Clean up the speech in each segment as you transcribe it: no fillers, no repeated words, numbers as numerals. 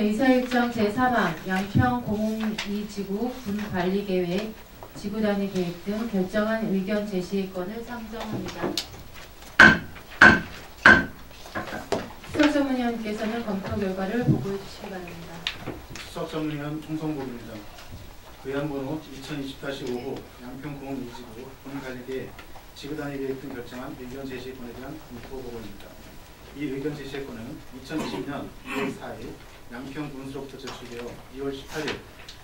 의사일정 제3항 양평 공공이지구 군관리계획, 지구단위 계획 등 결정한 의견 제시의 건을 상정합니다. 수석 전문위원께서는 검토 결과를 보고해 주시기 바랍니다. 수석 전문위원 총성복입니다. 의안번호 2020-5호 양평 공공이지구 군관리계획, 지구단위 계획 등 결정한 의견 제시의 건에 대한 검토 보고입니다. 이 의견 제시의 건은 2020년 2월 4일 양평군수로부터 제출되어 2월 18일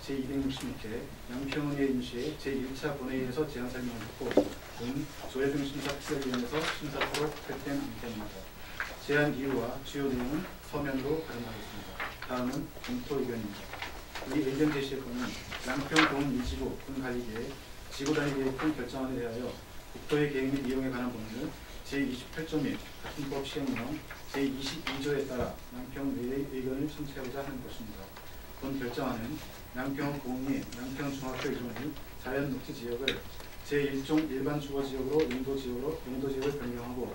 제266회 양평의회 임시회 제1차 본회의에서 제안 설명을 듣고 군 조회등 심사특별위원회에서 심사토록 채택된 의견입니다. 제안 이유와 주요 내용은 서면으로 발언하겠습니다. 다음은 검토 의견입니다. 이 의견 제시의 건은 양평 공공이지구 군관리계획, 지구단위 계획 등 결정안에 대하여 국토의 계획 및 이용에 관한 법률 제28조 및 같은 법 시행령 제22조에 따라 양평 내의 의견을 청취하고자 하는 것입니다. 본 결정안은 양평 공리, 양평 중학교 이용 및 자연 녹지 지역을 제1종 일반 주거 지역으로 용도 지역을 변경하고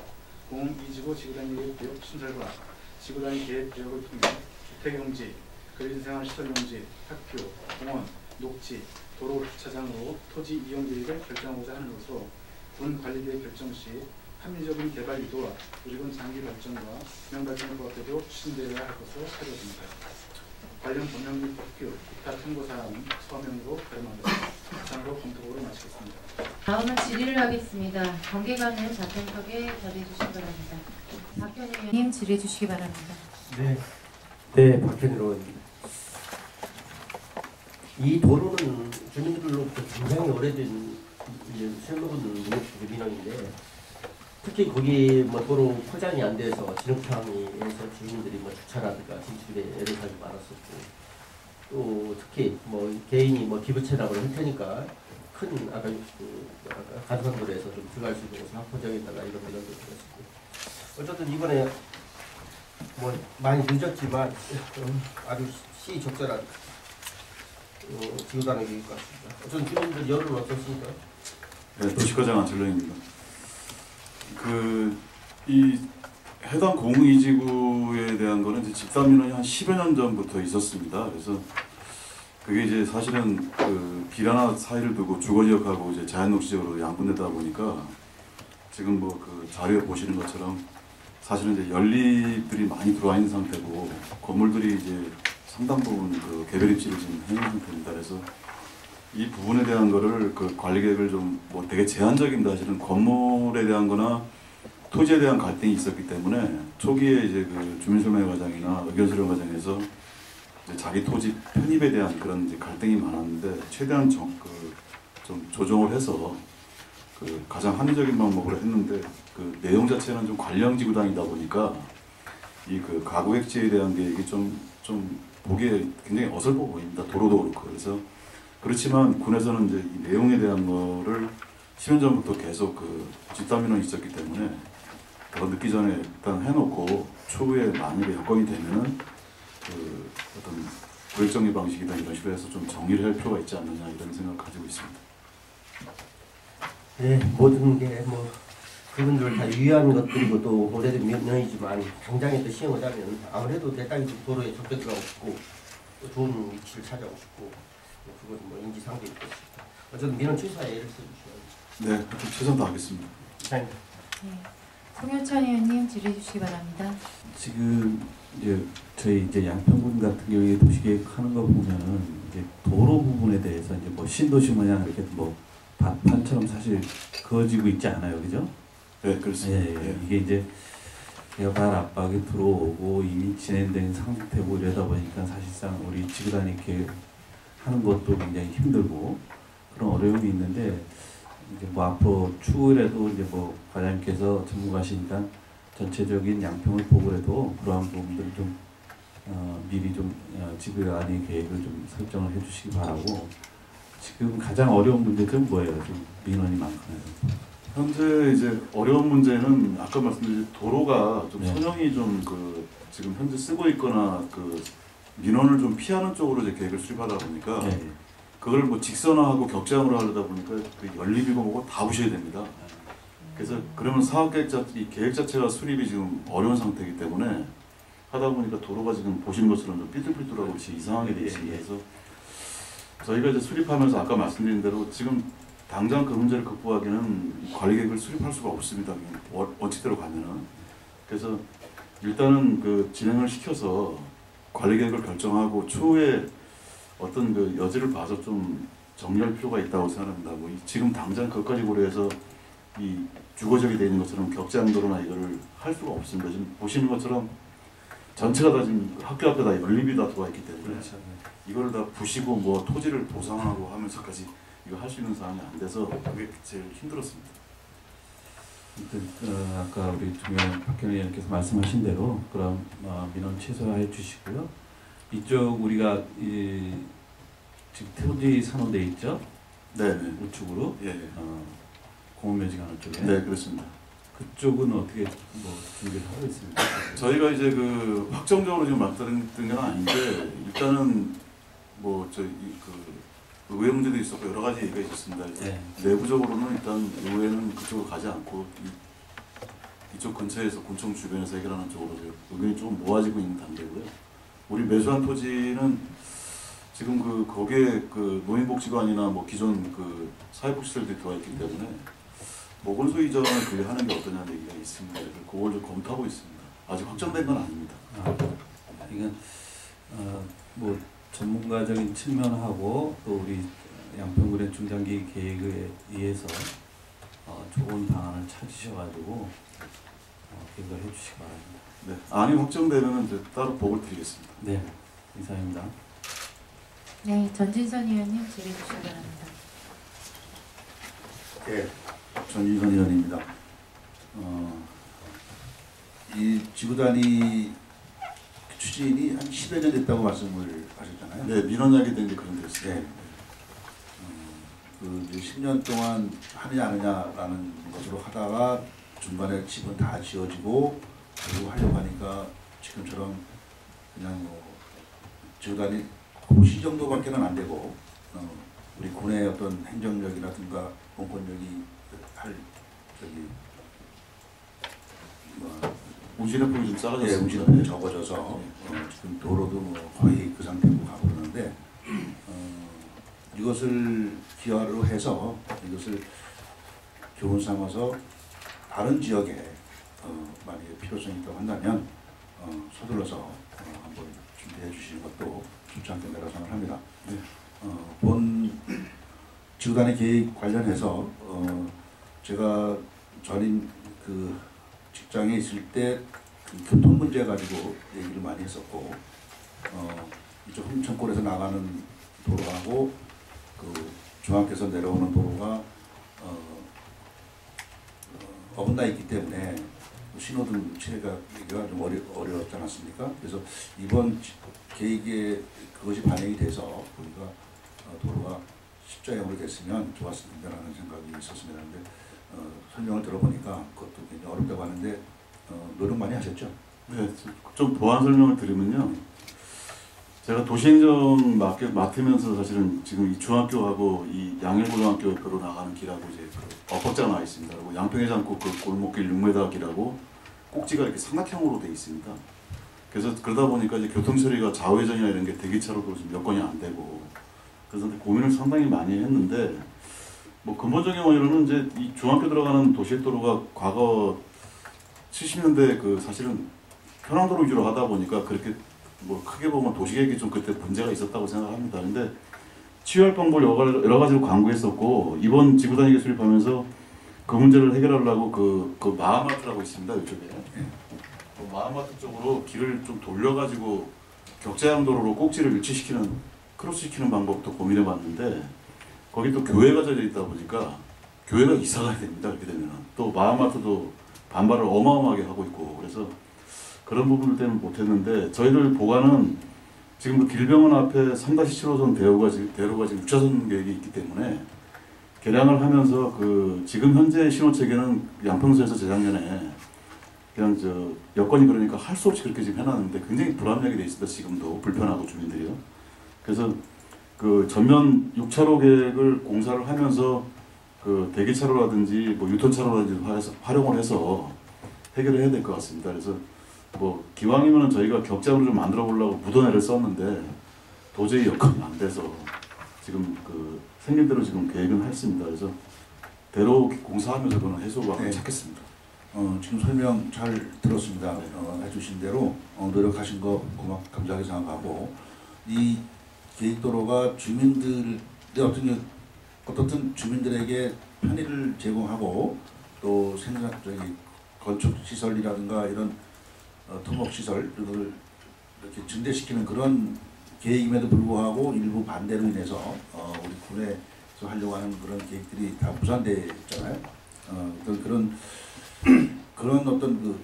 공공이지구 지구단위 계획 신설과 지구단위 계획 지역을 통해 주택용지, 근린생활시설용지, 학교, 공원, 녹지, 도로, 주차장으로 토지 이용 계획을 결정하고자 하는 것으로 군 관리계획 결정 시 합리적인 개발 유도와 누리군 장기 발전과 균형 발전을 부합해도 추진되어야 할 것으로 사료됩니다. 관련 법령 및 법규, 기타 참고 사항은 서명으로 발언하겠습니다. 이상으로 검토를 마치겠습니다. 다음은 질의를 하겠습니다. 관계관은 답변석에 자리해 주시기 바랍니다. 박현희 의원님 질의해 주시기 바랍니다. 네, 박현희 의원입니다. 이 도로는 주민들로부터 굉장히 오래된 셀로는 민원인데, 특히 거기 도로 포장이 안 돼서 진흙탕에서 주민들이 주차라든가 진출에 애를 사지 말았었고, 또 특히 개인이 기부채납을 할 테니까 큰 아까 가수산도로에서 좀 들어갈 수 있는 곳을 확보정에다가 이런 민원도 들었었고, 어쨌든 이번에 많이 늦었지만 아주 시적절한 지구단위 계획 같습니다. 어쨌든 주민들 여론은 어떻습니까? 네, 도시과장 안철로입니다. 이 해당 공공이지구에 대한 거는 이제 집단 민원이 한 10여 년 전부터 있었습니다. 그래서 그게 이제 사실은 비라나 사이를 두고 주거지역하고 이제 자연녹지역으로 양분되다 보니까 지금 자료에 보시는 것처럼 사실은 이제 연립들이 많이 들어와 있는 상태고 건물들이 이제 상당 부분 개별 입지를 지금 해 있는 상태입니다. 그래서 이 부분에 대한 거를 관리 계획을 좀 되게 제한적인 사실은 건물에 대한 거나 토지에 대한 갈등이 있었기 때문에 초기에 이제 주민설명 과정이나 의견 수렴 과정에서 이제 자기 토지 편입에 대한 그런 이제 갈등이 많았는데 최대한 좀 조정을 해서 가장 합리적인 방법으로 했는데 내용 자체는 좀 관령지구단이다 보니까 이 가구획지에 대한 계획이 좀 보기에 굉장히 어설퍼 보입니다. 도로도 그렇고. 그래서 그렇지만 군에서는 이제 이 내용에 대한 거를 10년 전부터 계속 집단 민원이 있었기 때문에 더 늦기 전에 일단 해놓고 추후에 만약에 여건이 되면은 어떤 구획정리 방식이나 이런 식으로 해서 좀 정리를 할 필요가 있지 않느냐 이런 생각을 가지고 있습니다. 네, 모든 게 그분들 다 유의한 것들이고 또 오래된 민원이지만 당장에 또 시행하자면 아무래도 내 땅이 도로에 접근하고 싶고 또 좋은 위치를 찾아오고 싶고 그건 인지상정일 것입니다. 어쨌든 민원 취소에 애를 써주셔야 네, 최선 다하겠습니다. 네. 송효찬 의원님 질의해 주시기 바랍니다. 지금 저희 양평군 같은 경우에 도시계획 하는 거 보면은 이제 도로 부분에 대해서 이제 신도시 모양 이렇게 판처럼 사실 그어지고 있지 않아요, 그죠? 네, 그렇습니다. 예. 이게 이제 개발 압박이 들어오고 이미 진행된 상태고 이러다 보니까 사실상 우리 지구단위 계획 하는 것도 굉장히 힘들고 그런 어려움이 있는데 이제 앞으로 추후에라도 이제 과장님께서 전문가시니까 전체적인 양평을 보고 해도 그러한 부분들 좀 미리 좀 지구단위 계획을 좀 설정을 해주시기 바라고. 지금 가장 어려운 문제점 뭐예요? 좀 민원이 많거든요. 현재 이제 어려운 문제는 아까 말씀드린 도로가 좀 네. 선형이 좀 지금 현재 쓰고 있거나 민원을 좀 피하는 쪽으로 이제 계획을 수립하다 보니까 네. 그걸 직선화하고 격자으로 하려다 보니까 연립이고 뭐고 다 부셔야 됩니다. 그래서 그러면 사업 계획 계획 자체가 수립이 지금 어려운 상태이기 때문에 하다 보니까 도로가 지금 보시는 것처럼 좀 삐뚤삐뚤하고 이렇게 이상하게 돼 있습니다. 그래서 저희가 이제 수립하면서 아까 말씀드린 대로 지금 당장 그 문제를 극복하기는 관리 계획을 수립할 수가 없습니다. 원칙대로 가면은. 그래서 일단은 그 진행을 시켜서 관리 계획을 결정하고 추후에 어떤 그 여지를 봐서 좀 정리할 필요가 있다고 생각합니다. 뭐 지금 당장 그것까지 고려해서 이 주거지역이 되어 있는 것처럼 격자양도로나 이거를 할 수가 없습니다. 지금 보시는 것처럼 전체가 다 지금 학교 앞에 다 연립이 다 들어와 있기 때문에 그렇죠. 이걸 다 부시고 뭐 토지를 보상하고 하면서까지 이거 할 수 있는 상황이 안 돼서 그게 제일 힘들었습니다. 아무튼 아까 우리 박현우 의원께서 말씀하신 대로 그럼 민원 최소화해 주시고요. 이쪽 우리가 지금 토지 산호돼 있죠? 네네. 우측으로 예. 공원묘지가는 쪽에. 네 그렇습니다. 그쪽은 어떻게 뭐 준비를 하고 있습니까? 저희가 이제 그 확정적으로 지금 말씀드린 건 아닌데 일단은 뭐 저희 그 의회 문제도 있었고 여러 가지 얘기가 있었습니다. 네. 내부적으로는 일단 의회는 그쪽으로 가지 않고 이쪽 근처에서 군청 주변에서 해결하는 쪽으로 의견이 좀 모아지고 있는 단계고요. 우리 매수한 토지는 지금 그 거기에 그 노인복지관이나 뭐 기존 그 사회복지시설들이 들어와 있기 때문에 모건소 이전을 그게 하는 게 어떠냐는 얘기가 있습니다. 그래서 그걸 좀 검토하고 있습니다. 아직 확정된 건 아닙니다. 이건 뭐 전문가적인 측면하고 또 우리 양평군의 중장기 계획에 의해서 좋은 방안을 찾으셔가지고 계획을 해주시기 바랍니다. 네, 안이 확정되면 이제 따로 보고를 드리겠습니다. 네, 이상입니다. 네, 전진선 의원님 질의 주시기 바랍니다. 네, 전진선 의원입니다. 이 지구단위 추진이 한 10여 년 됐다고 말씀을 하셨잖아요. 네, 민원 야기된 게 그런 데였어요. 네. 그 이제 10년 동안 하느냐 안 하느냐라는 것으로 하다가 중간에 집은 다 지어지고 그리고 하려고 하니까 지금처럼 그냥 뭐 지구단위 고시 정도밖에는 안 되고 우리 군의 어떤 행정력이라든가 공권력이 할 저기 뭐 운신의 폭이 좀 예, 작아졌습니다. 음식이 적어져서 지금 도로도 뭐 거의 그 상태로 가고 그러는데 이것을 기화로 해서 이것을 교훈 삼아서 다른 지역에 만약에 필요성이 있다고 한다면 서둘러서 한번 준비해 주시는 것도 좋지 않겠다고 생각합니다. 네. 본 지구단위 계획 관련해서 제가 전임 그 직장에 있을 때 그 교통 문제 가지고 얘기를 많이 했었고 이쪽 홍천골에서 나가는 도로하고 그 중앙에서 내려오는 도로가 어긋나 있기 때문에 신호등 체계가 좀 어려웠지 않았습니까? 그래서 이번 계획에 그것이 반영이 돼서 우리가 도로가 십자형으로 됐으면 좋았을 텐데라는 생각이 있었습니다. 그런데 설명을 들어보니까 그것도 굉장히 어렵다고 하는데 노력 많이 하셨죠? 네, 좀 보완 설명을 드리면요. 제가 도시행정 맡으면서 사실은 지금 이 중학교하고 이 양일고등학교 옆으로 나가는 길하고 이제 그 엇박자가 나와 있습니다. 그리고 양평해장국 그 골목길 6m 길하고 꼭지가 이렇게 삼각형으로 돼 있습니다. 그래서 그러다 보니까 이제 교통 처리가 좌회전이나 이런 게 대기차로도 좀 여건이 안 되고 그래서 고민을 상당히 많이 했는데 뭐 근본적인 원인은 이제 이 중학교 들어가는 도시도로가 과거 70년대 그 사실은 편항도로 위주로 하다 보니까 그렇게 뭐 크게 보면 도시계획이 좀 그때 문제가 있었다고 생각합니다. 근데 치유할 방법을 여러 가지로 강구했었고 이번 지구단위계 수립하면서 그 문제를 해결하려고 그 마하마트라고 있습니다. 이쪽에 그 마하마트 쪽으로 길을 좀 돌려가지고 격자양도로로 꼭지를 위치시키는 크로스시키는 방법도 고민해봤는데 거기 또 교회가 젖어 있다 보니까 교회가 이사가야 됩니다. 이렇게 되면은 또 마하마트도 반발을 어마어마하게 하고 있고 그래서 그런 부분들 때문에 못했는데 저희들 보관은 지금 그 길병원 앞에 3-7호선 대로가 지금 6차선 계획이 있기 때문에 개량을 하면서 그 지금 현재 신호체계는 양평소에서 재작년에 그냥 저 여건이 그러니까 할 수 없이 그렇게 지금 해놨는데 굉장히 불합리하게 돼 있습니다. 지금도 불편하고 주민들이요. 그래서 그 전면 6차로 계획을 공사를 하면서 그 대기차로라든지 뭐 유턴차로라든지 활용을 해서 해결을 해야 될 것 같습니다. 그래서 뭐 기왕이면 저희가 격장으로 좀 만들어 보려고 무도내를 썼는데 도저히 여건이 안 돼서 지금 그 생긴 대로 지금 계획은 했습니다. 그래서 대로 공사하면서 그런 해소방을 네. 찾겠습니다. 지금 설명 잘 들었습니다. 네. 해주신 대로 노력하신 거 감사하게 생각하고, 이 계획도로가 주민들의 어떻든 주민들에게 편의를 제공하고 또 건축 시설이라든가 이런 토목 시설을 이렇게 증대시키는 그런 계획임에도 불구하고 일부 반대로 인해서 우리 군에서 하려고 하는 그런 계획들이 다 무산됐잖아요. 그런 어떤 그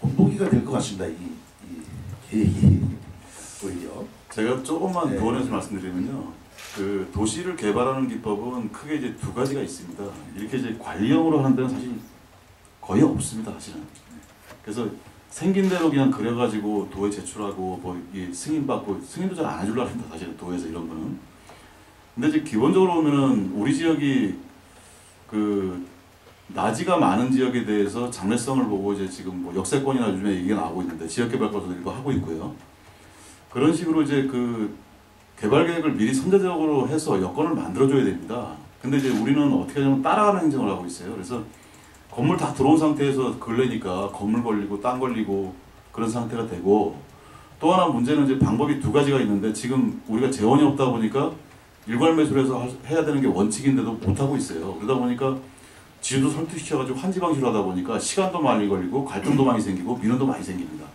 본보기가 될 것 같습니다. 이 계획이 오히려. 제가 조금만 네. 도원해서 말씀드리면요. 그 도시를 개발하는 기법은 크게 이제 두 가지가 있습니다. 이렇게 이제 관리형으로 하는 데는 사실 거의 없습니다, 사실은. 그래서 생긴 대로 그냥 그려가지고 도에 제출하고 뭐 이 승인받고 승인도 잘 안 해주려고 합니다, 사실은 도에서 이런 거는. 근데 이제 기본적으로 보면은 우리 지역이 그 나지가 많은 지역에 대해서 장래성을 보고 이제 지금 뭐 역세권이나 요즘에 얘기가 나오고 있는데 지역개발과도들도 하고 있고요. 그런 식으로 이제 그 개발 계획을 미리 선제적으로 해서 여건을 만들어줘야 됩니다. 근데 이제 우리는 어떻게 하냐면 따라가는 행정을 하고 있어요. 그래서 건물 다 들어온 상태에서 걸리니까 건물 걸리고 땅 걸리고 그런 상태가 되고, 또 하나 문제는 이제 방법이 두 가지가 있는데 지금 우리가 재원이 없다 보니까 일괄 매수를 해서 해야 되는 게 원칙인데도 못하고 있어요. 그러다 보니까 지도 설득시켜가지고 한지 방식으로 하다 보니까 시간도 많이 걸리고 갈등도 많이 생기고 민원도 많이 생깁니다.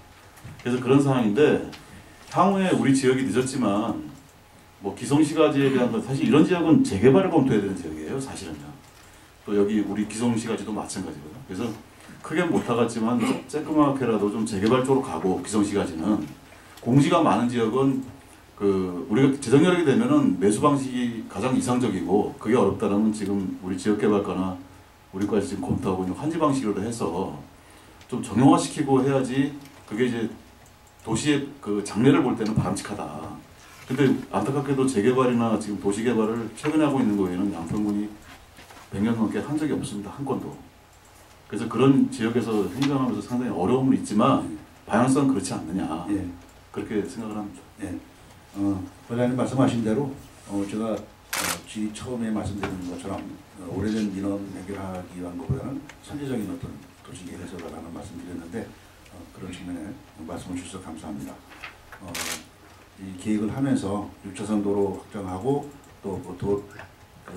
그래서 그런 상황인데 향후에 우리 지역이 늦었지만 뭐 기성시가지에 대한 건 사실 이런 지역은 재개발을 검토해야 되는 지역이에요, 사실은요. 또 여기 우리 기성시가지도 마찬가지고요. 그래서 크게 못하겠지만 쬐끄맣게라도 좀 재개발 쪽으로 가고, 기성시가지는 공지가 많은 지역은 그 우리가 재정 여력이 되면은 매수 방식이 가장 이상적이고, 그게 어렵다면 지금 우리 지역개발과나 우리과에서 지금 검토하고 있는 환지 방식으로 해서 좀 정형화시키고 해야지 그게 이제 도시의 그 장래를 볼 때는 바람직하다. 근데 안타깝게도 재개발이나 지금 도시개발을 최근에 하고 있는 거에는 양평군이 100년 넘게 한 적이 없습니다. 한 건도. 그래서 그런 지역에서 행정하면서 상당히 어려움은 있지만 방향성은 그렇지 않느냐. 예. 그렇게 생각을 합니다. 예. 회장님 말씀하신 대로 제가 처음에 말씀드린 것처럼 오래된 민원 해결하기 위한 것보다는 선제적인 어떤 도시 개발서라는 말씀드렸는데, 그런 측면에 말씀을 주셔서 감사합니다. 이 계획을 하면서 6차선 도로 확장하고 또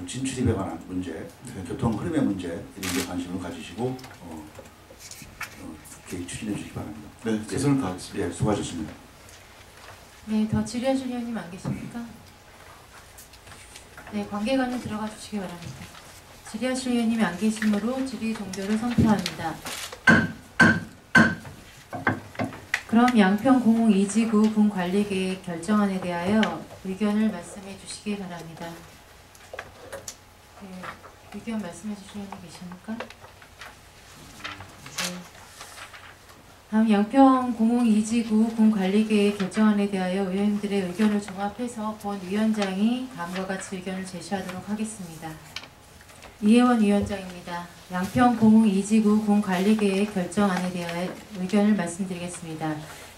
진출입에 관한 문제, 교통 흐름의 문제 이런 데 관심을 가지시고 계획 추진해 주시기 바랍니다. 네, 최선을 다하겠습니다. 예, 수고하셨습니다. 네, 더 질의하실 의원님 안 계십니까? 네, 관계관님 들어가 주시기 바랍니다. 질의하실 의원님이 안 계시므로 질의 종료를 선포합니다. 그럼 양평 공흥 2지구 군 관리계획 결정안에 대하여 의견을 말씀해 주시기 바랍니다. 네, 의견 말씀해 주실 의원님 계십니까? 네. 다음 양평 공흥 2지구 군 관리계획 결정안에 대하여 의원님들의 의견을 종합해서 본위원장이 다음과 같이 의견을 제시하도록 하겠습니다. 이혜원 위원장입니다. 양평 공흥 2지구 군 관리계획 결정안에 대하여 의견을 말씀드리겠습니다.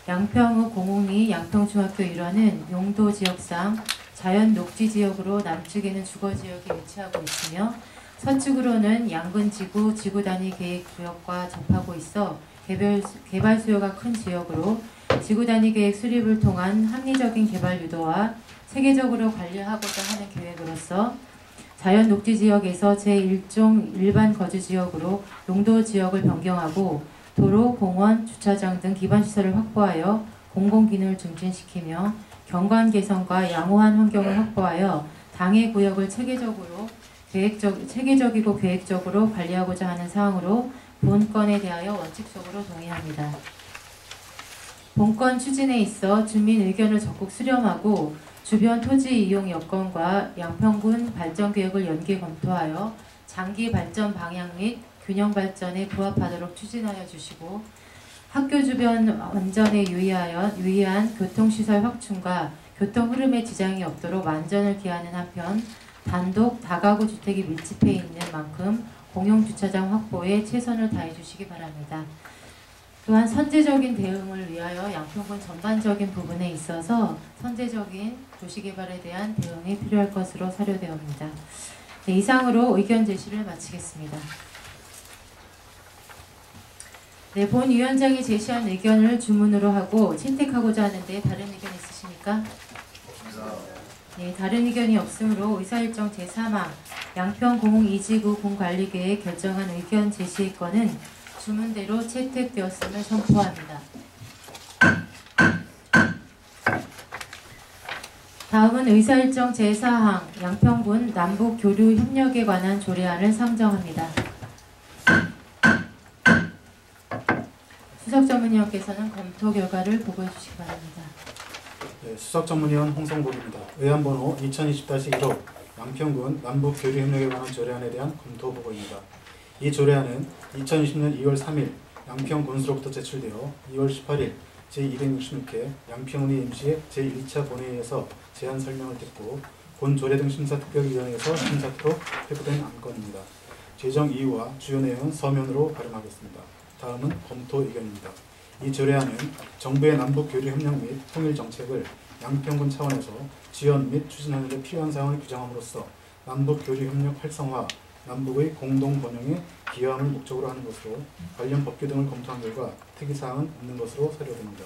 양평의 공흥리 양평중학교 일원은 용도 지역상 자연 녹지 지역으로 남측에는 주거지역이 위치하고 있으며 서측으로는 양근지구 지구 단위 계획 구역과 접하고 있어 개발 수요가 큰 지역으로 지구 단위 계획 수립을 통한 합리적인 개발 유도와 체계적으로 관리하고자 하는 계획으로서 자연 녹지 지역에서 제1종 일반 거주 지역으로 용도 지역을 변경하고 도로, 공원, 주차장 등 기반시설을 확보하여 공공기능을 증진시키며 경관 개선과 양호한 환경을 확보하여 당해 구역을 체계적이고 계획적으로 관리하고자 하는 사항으로 본건에 대하여 원칙적으로 동의합니다. 본건 추진에 있어 주민 의견을 적극 수렴하고 주변 토지 이용 여건과 양평군 발전계획을 연계 검토하여 장기 발전 방향 및 균형 발전에 부합하도록 추진하여 주시고 학교 주변 안전에 유의한 교통시설 확충과 교통 흐름에 지장이 없도록 안전을 기하는 한편 단독 다가구 주택이 밀집해 있는 만큼 공용 주차장 확보에 최선을 다해 주시기 바랍니다. 또한 선제적인 대응을 위하여 양평군 전반적인 부분에 있어서 선제적인 도시개발에 대한 대응이 필요할 것으로 사료되옵니다. 네, 이상으로 의견 제시를 마치겠습니다. 네, 본 위원장이 제시한 의견을 주문으로 하고 채택하고자 하는데 다른 의견 있으십니까? 네, 다른 의견이 없으므로 의사일정 제3항 양평 공흥이지구 공관리계획 결정한 의견 제시의 건은 주문대로 채택되었음을 선포합니다. 다음은 의사일정 제4항 양평군 남북교류협력에 관한 조례안을 상정합니다. 수석전문위원께서는 검토 결과를 보고해 주시기 바랍니다. 네, 수석전문위원 홍성복입니다. 의안번호 2020-1호 양평군 남북교류협력에 관한 조례안에 대한 검토 보고입니다. 이 조례안은 2020년 2월 3일 양평군수로부터 제출되어 2월 18일 제266회 양평군의 임시 제1차 본회의에서 제안 설명을 듣고 본 조례 등 심사특별위원회에서 심사토록 회부된 안건입니다. 제정 이유와 주요 내용은 서면으로 발음하겠습니다. 다음은 검토 의견입니다. 이 조례안은 정부의 남북교류협력 및 통일정책을 양평군 차원에서 지원 및 추진하는 데 필요한 사항을 규정함으로써 남북교류협력 활성화, 남북의 공동번영에 기여함을 목적으로 하는 것으로 관련 법규 등을 검토한 결과 특이사항은 없는 것으로 사료됩니다.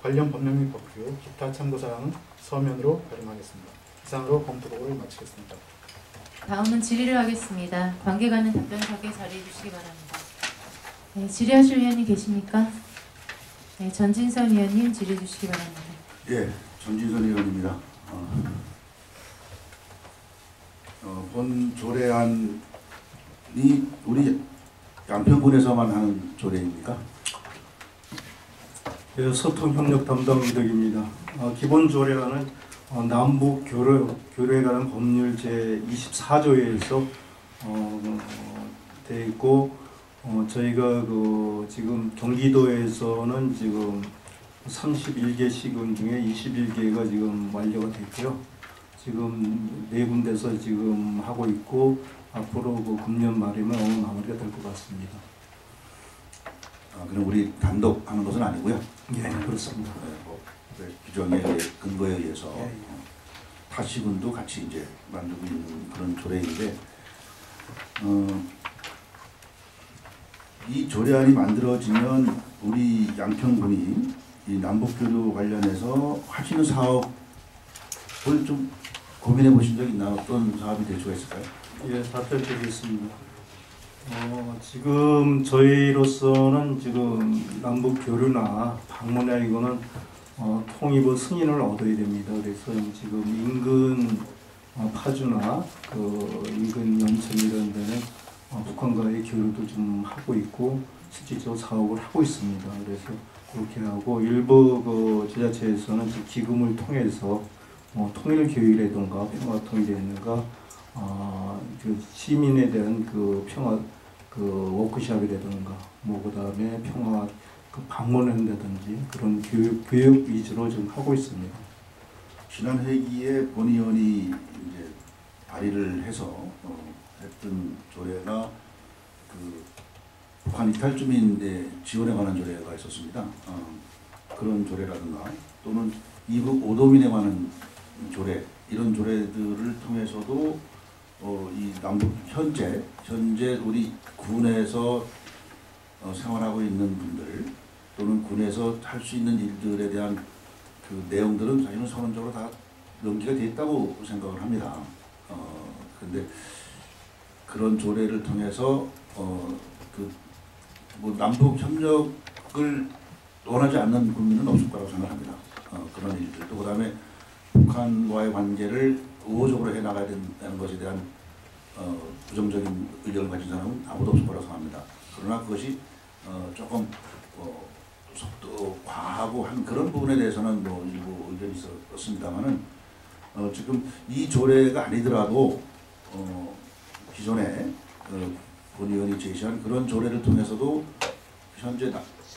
관련 법령 및 법규, 기타 참고사항은 서면으로 발음하겠습니다. 이상으로 검토보고를 마치겠습니다. 다음은 질의를 하겠습니다. 관계가는 답변석에 자리해 주시기 바랍니다. 네, 질의하실 위원님 계십니까? 네, 전진선 위원님 질의해 주시기 바랍니다. 예, 전진선 의원입니다. 본 조례안이 우리 양평군에서만 하는 조례입니까? 예, 소통협력 담당 이덕입니다. 기본 조례안은 남북 교류에 관한 법률 제24조에서 되어 있고 저희가 지금 경기도에서는 지금 31개 시군 중에 21개가 지금 완료가 됐고요. 지금 4군데서 지금 하고 있고 앞으로 금년 말이면 어느 마무리가 될 것 같습니다. 그럼 우리 단독 하는 것은 아니고요. 예, 그렇습니다. 규정의 근거에 의해서 타 시군도 같이 이제 만들고 있는 그런 조례인데 이 조례안이 만들어지면 우리 양평군이 이 남북교류 관련해서 할 수 있는 사업을 좀 고민해 보신 적 있나? 어떤 사업이 될 수가 있을까요? 예, 답변드리겠습니다. 지금 저희로서는 지금 남북 교류나 방문이나 이거는 통일부 승인을 얻어야 됩니다. 그래서 지금 인근 파주나 인근 연천 이런 데는 북한과의 교류도 좀 하고 있고 실질적으로 사업을 하고 있습니다. 그래서 그렇게 하고 일부 지자체에서는 기금을 통해서 통일 교육이라든가 평화 통일이라든가 시민에 대한 평화 워크숍이라든가 그다음에 평화 방문한다든지 그런 교육 위주로 좀 하고 있습니다. 지난 회기에 본의원이 이제 발의를 해서 했던 조례가 북한 이탈 주민의 지원에 관한 조례가 있었습니다. 그런 조례라든가 또는 이북 오도민에 관한 조례 이런 조례들을 통해서도 이 남북 현재 우리 군에서 생활하고 있는 분들 또는 군에서 할 수 있는 일들에 대한 그 내용들은 사실은 서론적으로 다 명기가 되어 있다고 생각을 합니다. 그런데 그런 조례를 통해서 남북 협력을 원하지 않는 국민은 없을 거라고 생각합니다. 그런 일들 또 그다음에 북한과의 관계를 우호적으로 해나가야 된다는 것에 대한 부정적인 의견을 가진 사람은 아무도 없을 거라고 생각합니다. 그러나 그것이 조금 속도 과하고 한 그런 부분에 대해서는 일부 의견이 있었습니다만은 지금 이 조례가 아니더라도 기존에 본 의원이 제시한 그런 조례를 통해서도 현재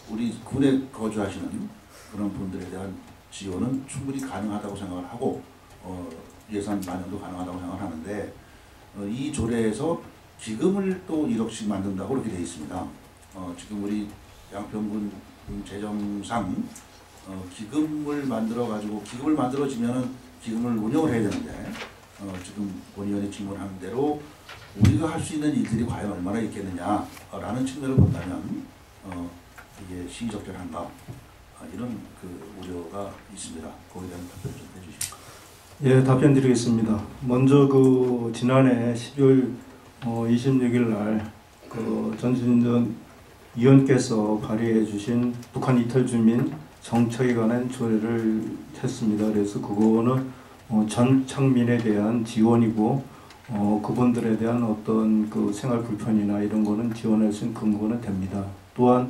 우리 군에 거주하시는 그런 분들에 대한 지원은 충분히 가능하다고 생각을 하고 예산 반영도 가능하다고 생각을 하는데 이 조례에서 기금을 또 1억씩 만든다고 그렇게 되어 있습니다. 지금 우리 양평군 재정상 기금을 만들어지면은 기금을 운영을 해야 되는데 지금 본 의원이 질문하는 대로 우리가 할 수 있는 일들이 과연 얼마나 있겠느냐라는 측면을 본다면 이게 시의적절한가 이런 그 우려가 있습니다. 거기에 대한 답변 좀 해주십시오. 예, 답변 드리겠습니다. 먼저 그 지난해 12월 26일 날그 전진전 의원께서 발의해 주신 북한 이탈 주민 정착에 관한 조례를 했습니다. 그래서 그거는 전착민에 대한 지원이고 그분들에 대한 어떤 그 생활 불편이나 이런 거는 지원할 수 있는 근거는 됩니다. 또한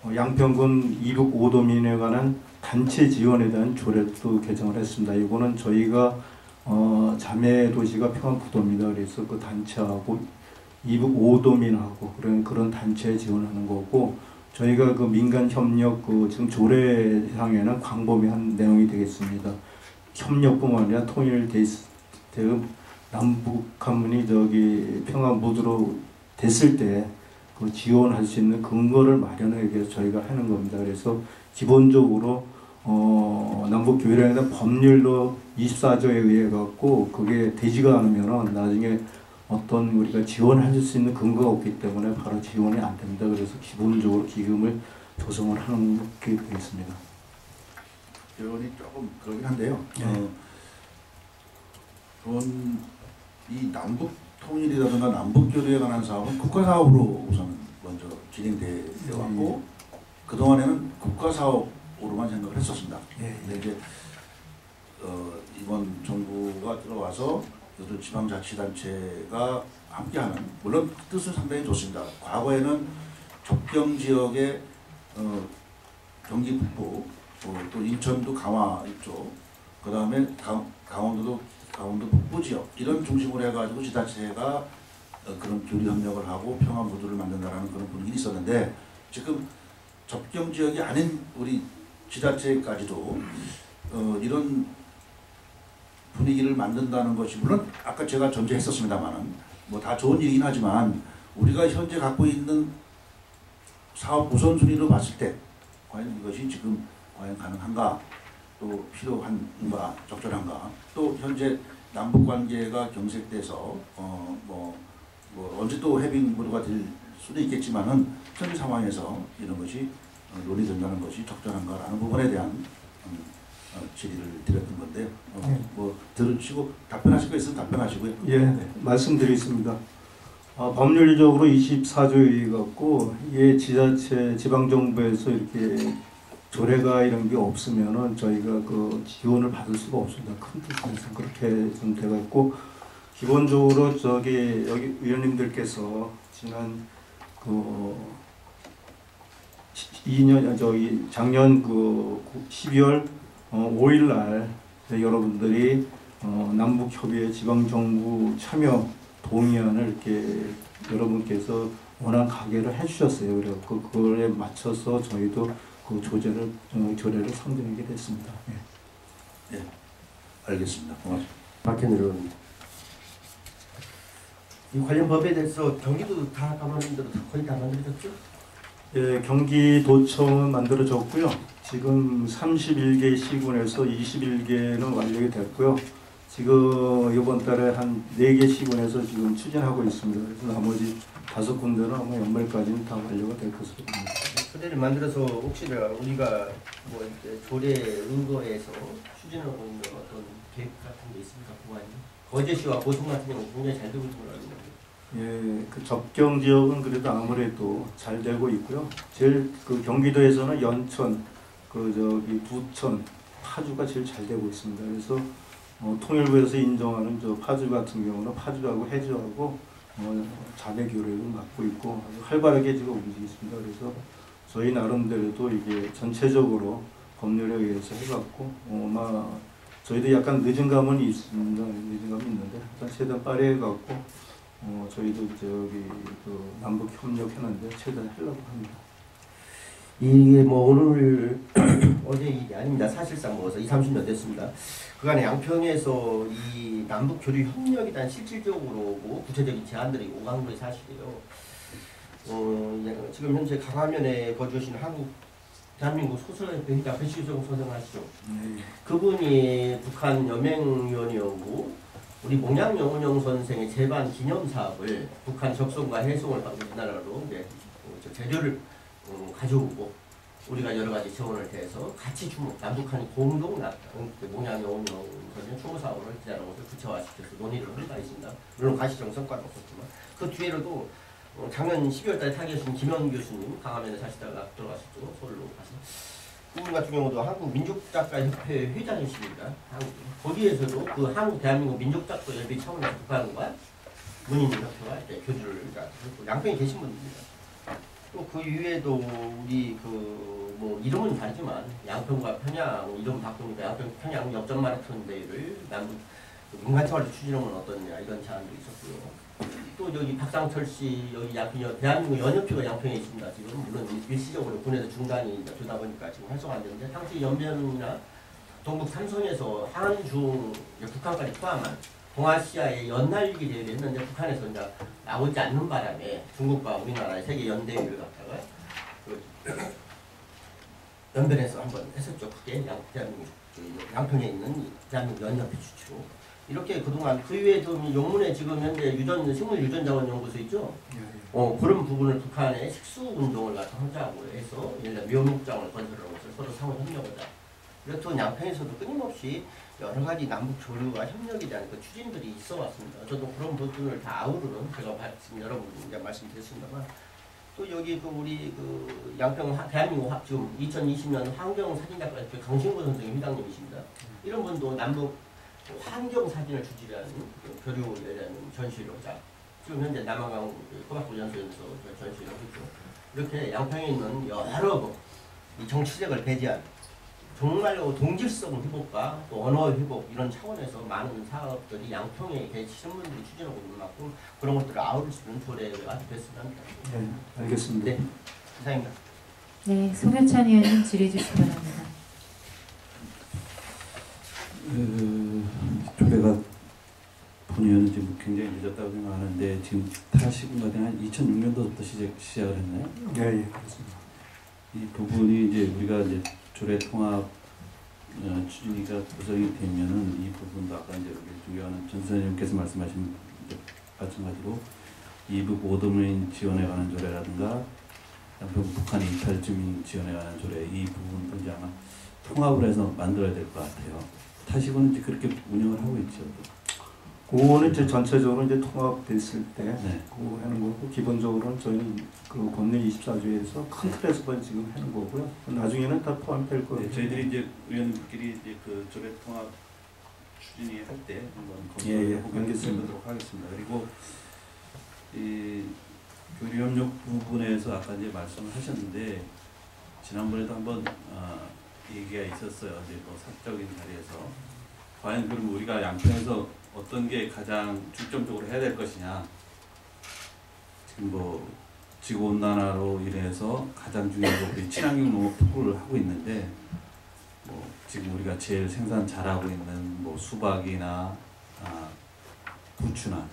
양평군 이북 5도민에 관한 단체 지원에 대한 조례도 개정을 했습니다. 이거는 저희가 자매 도시가 평안부도입니다. 그래서 그 단체하고 이북 5도민하고 그런 단체에 지원하는 거고, 저희가 그 민간 협력 그 지금 조례상에는 광범위한 내용이 되겠습니다. 협력뿐만 아니라 통일되어 남북 한문이 저기 평화무드로 됐을 때 그 지원할 수 있는 근거를 마련하기 위해서 저희가 하는 겁니다. 그래서 기본적으로 남북 교류에 대한 법률로 24조에 의해 갖고 그게 되지가 않으면은 나중에 어떤 우리가 지원할 수 있는 근거가 없기 때문에 바로 지원이 안 됩니다. 그래서 기본적으로 기금을 조성을 하는 게 되겠습니다. 결론이 조금 그러긴 한데요. 이 남북 통일이라든가 남북 교류에 관한 사업은 국가 사업으로 우선 먼저 진행돼 왔고 그 동안에는 국가 사업으로만 생각을 했었습니다. 근데 이제 이번 정부가 들어와서 여러 지방자치단체가 함께하는, 물론 뜻은 상당히 좋습니다. 과거에는 접경 지역의 경기 북부, 또 인천도 강화 이쪽, 그 다음에 강원도 북부 지역 이런 중심으로 해가지고 지자체가 그런 교류 협력을 하고 평화 무드를 만든다라는 그런 분위기 있었는데, 지금 접경 지역이 아닌 우리 지자체까지도 이런 분위기를 만든다는 것이, 물론 아까 제가 전제했었습니다만은 뭐 다 좋은 얘기긴 하지만 우리가 현재 갖고 있는 사업 우선순위로 봤을 때 과연 이것이 지금 과연 가능한가, 또 필요한가, 적절한가, 또 현재 남북 관계가 경색돼서 언제 또 해빙 무드가 될 수도 있겠지만은 현재 상황에서 이런 것이 논의된다는 것이 적절한가라는 부분에 대한 질의를 드렸던 건데요. 뭐 들으시고 답변하실 거 있으면 답변하시고요. 예, 말씀드리겠습니다. 법률적으로 24조에 갖고 지자체 지방정부에서 이렇게 조례가 이런 게 없으면은 저희가 그 지원을 받을 수가 없습니다. 큰 뜻에서 그렇게 좀 되어 있고, 기본적으로 여기 의원님들께서 지난 작년 12월 5일 날 여러분들이 남북협의회 지방정부 참여 동의안을 이렇게 여러분께서 원안 가결을 해주셨어요. 그래서 그거에 맞춰서 저희도 그 조례를 선정하게 됐습니다. 예. 예, 알겠습니다. 고맙습니다. 박현일 의원, 이 관련 법에 대해서 경기도 다 감독님들도 거의 다 만들어졌죠? 예, 경기도청은 만들어졌고요. 지금 31개 시군에서 21개는 완료가 됐고요. 지금 이번 달에 한 4개 시군에서 지금 추진하고 있습니다. 그래서 나머지 5군데는 아마 연말까지는 다 완료가 될 것으로 봅니다. 조례를 만들어서 혹시나 우리가 뭐 이렇게 조례 의거에서 추진하고 있는 어떤 계획 같은 게 있습니까, 보관이? 거제시와 고성 같은 경우 굉장히 잘 되고 있는 걸로 알고 있는데. 예, 그 접경 지역은 그래도 아무래도 잘 되고 있고요. 제일 그 경기도에서는 연천, 부천, 파주가 제일 잘 되고 있습니다. 그래서 통일부에서 인정하는 파주 같은 경우는 파주하고 해주하고 자매 교류를 맡고 있고 아주 활발하게 지금 움직이고 있습니다. 그래서 저희 나름대로도 이게 전체적으로 법률에 의해서 해갖고 아마 저희도 약간 늦은 감은 있습니다. 늦은 감이 있는데 일단 최대한 빠르게 해갖고 저희도 남북 협력했는데 최대한 하려고 합니다. 이게 뭐 오늘 어제 일이 아닙니다. 사실상 뭐 20-30년 됐습니다. 그간에 양평에서 이 남북 교류 협력에 대한 실질적으로 뭐 구체적인 제안들이 오간 게 사실이에요. 지금 현재 강화면에 거주하시는 한국 대한민국 소설협회 회장 배시정 선생 아시죠? 네. 그분이 북한 여맹위원이었고 우리 몽양영운영 선생의 제반 기념 사업을 북한 적성과 해송을 하고 우리나라로 이제 재료를 가져오고 우리가 여러 가지 지원을 대해서 같이 남북한이 공동 몽양영운영 선생 추모 사업을 기자라는 것을 구체화시켜서 논의를 한 바 있습니다. 물론 가시적인 성과는 없었지만 그 뒤에도 작년 12월달에 타계신 김현 교수님 강화면에 사시다가 들어가셨죠. 서울로 가서. 그분 같은 경우도 한국민족작가협회 회장이십니다. 거기에서도 그 한국 대한민국 민족작가협회 차원에서 북한과 문인협회와 이렇게 교류를 했고 양평에 계신 분입니다. 또 그 이외에도 우리 뭐 이름은 다르지만 양평과 평양 이름 바꾸니까 양평 평양 역전 마라톤 대회를 남북 민간차원에서 추진하면 어떠냐 이런 제안도 있었고요. 또 여기 박상철 씨 여기 양평 대한민국 연협회가 양평에 있습니다. 지금 물론 일시적으로 군에서 중단이 되다 보니까 지금 활성화 안 되는데 당시 연변이나 동북 삼성에서 한중 북한까지 포함한 동아시아의 연날리기 대회를 했는데 북한에서 이제 나오지 않는 바람에 중국과 우리나라의 세계 연대회를 갖다가 연변에서 한번 했었죠. 그게 대한민국 양평에 있는 대한민국 연협회 주치로. 이렇게 그동안 그 이외에도 용문에 지금 현재 식물유전자원연구소 있죠? 그런 부분을 북한의 식수운동을 갖다 하자고 해서 예를 들어 묘목장을 건설하고 서로 상호 협력하자. 이렇듯 양평에서도 끊임없이 여러 가지 남북 교류와 협력에 대한 그 추진들이 있어 왔습니다. 저도 그런 부분을 다 아우르는 제가 지금 여러분 이제 말씀드렸습니다만 또 여기 우리 양평 대한민국 지금 2020년 환경 사진작가협회 강신구 선생님 회장님이십니다. 이런 분도 남북 환경 사진을 주지라는 교류에 대한 전시를 하자. 지금 현재 남한강 꼬박훈련소에서 전시를 하고 있죠. 이렇게 양평에 있는 여러 이 정치색을 배제한 정말로 동질성 회복과 또 언어 회복 이런 차원에서 많은 사업들이 양평에 계신 분들이 추진하고 있는 만큼 그런 것들을 아우를 수 있는 조례가 됐으면 합니다. 네, 알겠습니다. 네, 이상입니다. 네, 송여찬 의원님 질의해 주시기 바랍니다. 조례가 본의원은 지금 굉장히 늦었다고 생각하는데 지금 타시군가 한 2006년도부터 시작을 했나요? 네, 그렇습니다. 이 부분이 이제 우리가 이제 조례 통합 추진위가 구성이 되면은 이 부분도 아까 이제 우리 존경하는 전 선생님께서 말씀하신 마찬가지로 이북 오도민 지원에 관한 조례라든가 양평 북한 이탈 주민 지원에 관한 조례 이 부분도 이제 아마 통합을 해서 만들어야 될 것 같아요. 타시고는 이제 그렇게 운영을 하고 있죠. 그거는 이제 전체적으로 이제 통합됐을 때 네. 그거 하는 거고 기본적으로는 저희는 그 권내 24조에서 큰 틀에서만 지금 하는 거고요. 나중에는 다 포함될 거예요. 네, 저희들이 이제 의원님들끼리 이제 그 조례 통합 추진위 할 때 한번 예, 검토를 해보도록 하겠습니다. 그리고 이 교류협력 부분에서 아까 이제 말씀을 하셨는데 지난번에도 한번 얘기가 있었어요. 이제 뭐 사적인 자리에서 과연 그럼 우리가 양평에서 어떤 게 가장 중점적으로 해야 될 것이냐. 지금 뭐 지구온난화로 인해서 가장 중요한 거 우리 친환경 농업 특구를 하고 있는데 뭐 지금 우리가 제일 생산 잘하고 있는 뭐 수박이나 부추나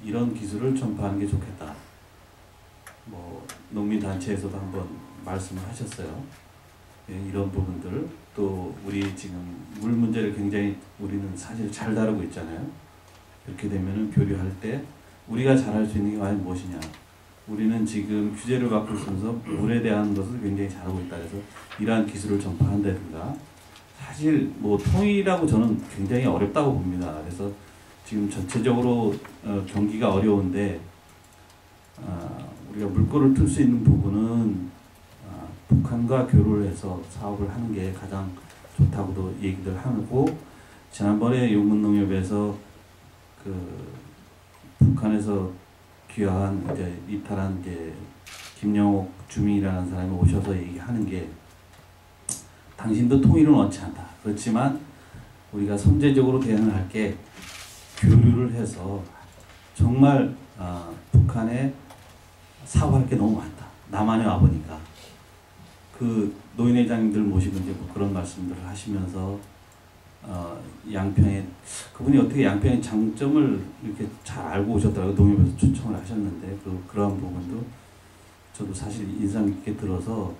이런 기술을 전파하는 게 좋겠다. 뭐 농민단체에서도 한번 말씀을 하셨어요. 예, 이런 부분들 또 우리 지금 물 문제를 굉장히 우리는 사실 잘 다루고 있잖아요. 이렇게 되면은 교류할 때 우리가 잘할 수 있는 게 과연 무엇이냐. 우리는 지금 규제를 갖고 있으면서 물에 대한 것을 굉장히 잘하고 있다. 그래서 이러한 기술을 전파한다든가 사실 뭐 통일하고 저는 굉장히 어렵다고 봅니다. 그래서 지금 전체적으로 경기가 어려운데 우리가 물꼬를 틀 수 있는 부분은 북한과 교류를 해서 사업을 하는 게 가장 좋다고도 얘기들 하고 지난번에 용문농협에서 그 북한에서 귀화한 이제 이탈한 이제 김영옥 주민이라는 사람이 오셔서 얘기하는 게 당신도 통일은 원치 않다. 그렇지만 우리가 선제적으로 대응을 할 게 교류를 해서 정말 북한에 사고할 게 너무 많다. 남한에 와보니까 그 노인회장님들 모시고 이제 뭐 그런 말씀들을 하시면서 양평에 그분이 어떻게 양평의 장점을 이렇게 잘 알고 오셨더라고요. 농협에서 초청을 하셨는데 그러한 부분도 저도 사실 인상 깊게 들어서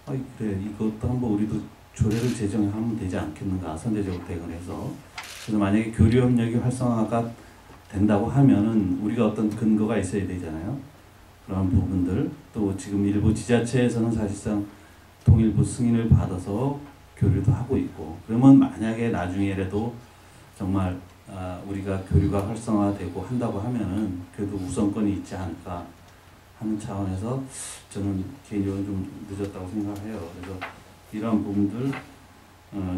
아이 그래 이것도 한번 우리도 조례를 제정하면 되지 않겠는가 선제적으로 대응해서. 그래서 만약에 교류 협력이 활성화가 된다고 하면은 우리가 어떤 근거가 있어야 되잖아요. 그런 부분들 또 지금 일부 지자체에서는 사실상 통일부 승인을 받아서 교류도 하고 있고 그러면 만약에 나중에라도 정말 우리가 교류가 활성화되고 한다고 하면은 그래도 우선권이 있지 않을까 하는 차원에서 저는 개인적으로 좀 늦었다고 생각해요. 그래서 이러한 부분들